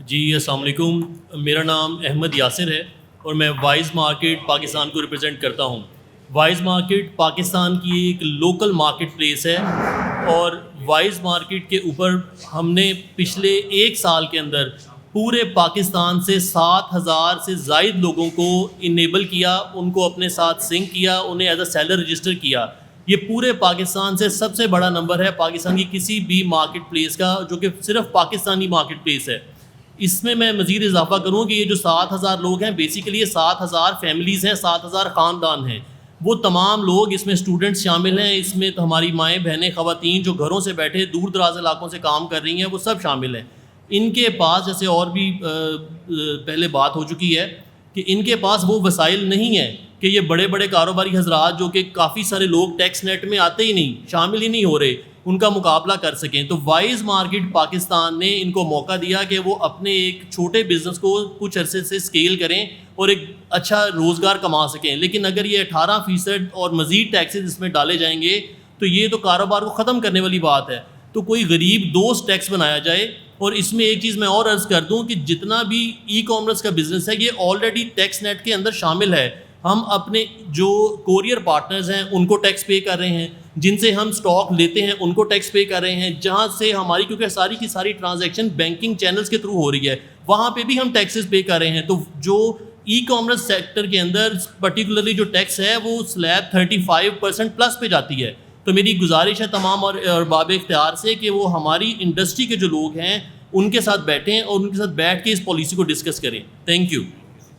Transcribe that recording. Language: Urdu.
جی السلام علیکم، میرا نام احمد یاسر ہے اور میں وائز مارکیٹ پاکستان کو ریپرزینٹ کرتا ہوں۔ وائز مارکیٹ پاکستان کی ایک لوکل مارکیٹ پلیس ہے اور وائز مارکیٹ کے اوپر ہم نے پچھلے ایک سال کے اندر پورے پاکستان سے 7,000 سے زائد لوگوں کو انیبل کیا، ان کو اپنے ساتھ سنک کیا، انہیں ایز اے سیلر رجسٹر کیا۔ یہ پورے پاکستان سے سب سے بڑا نمبر ہے پاکستان کی کسی بھی مارکیٹ پلیس کا، جو کہ صرف پاکستانی مارکیٹ پلیس ہے۔ اس میں مزید اضافہ کروں کہ یہ جو 7,000 لوگ ہیں، بیسیکلی یہ 7,000 فیملیز ہیں، 7,000 خاندان ہیں۔ وہ تمام لوگ، اس میں اسٹوڈنٹس شامل ہیں، اس میں تو ہماری مائیں بہنیں خواتین جو گھروں سے بیٹھے دور دراز علاقوں سے کام کر رہی ہیں، وہ سب شامل ہیں۔ ان کے پاس، جیسے اور بھی پہلے بات ہو چکی ہے، کہ ان کے پاس وہ وسائل نہیں ہیں کہ یہ بڑے بڑے کاروباری حضرات، جو کہ کافی سارے لوگ ٹیکس نیٹ میں آتے ہی نہیں، شامل ہی نہیں ہو رہے، ان کا مقابلہ کر سکیں۔ تو وائز مارکیٹ پاکستان نے ان کو موقع دیا کہ وہ اپنے ایک چھوٹے بزنس کو کچھ عرصے سے اسکیل کریں اور ایک اچھا روزگار کما سکیں۔ لیکن اگر یہ 18% اور مزید ٹیکسز اس میں ڈالے جائیں گے تو یہ تو کاروبار کو ختم کرنے والی بات ہے۔ تو کوئی غریب دوست ٹیکس بنایا جائے۔ اور اس میں ایک چیز میں اور عرض کر دوں کہ جتنا بھی ای کامرس کا بزنس ہے، یہ آلریڈی ٹیکس نیٹ کے اندر شامل ہے۔ ہم اپنے جو کوریئر پارٹنرز ہیں ان کو ٹیکس پے کر رہے ہیں، جن سے ہم سٹاک لیتے ہیں ان کو ٹیکس پے کر رہے ہیں، جہاں سے ہماری، کیونکہ ساری کی ساری ٹرانزیکشن بینکنگ چینلز کے تھرو ہو رہی ہے، وہاں پہ بھی ہم ٹیکسز پے کر رہے ہیں۔ تو جو ای کامرس سیکٹر کے اندر پرٹیکولرلی جو ٹیکس ہے وہ سلیب 35% پلس پہ جاتی ہے۔ تو میری گزارش ہے تمام اور باب اختیار سے کہ وہ ہماری انڈسٹری کے جو لوگ ہیں ان کے ساتھ بیٹھیں اور ان کے ساتھ بیٹھ کے اس پالیسی کو ڈسکس کریں۔ Thank you.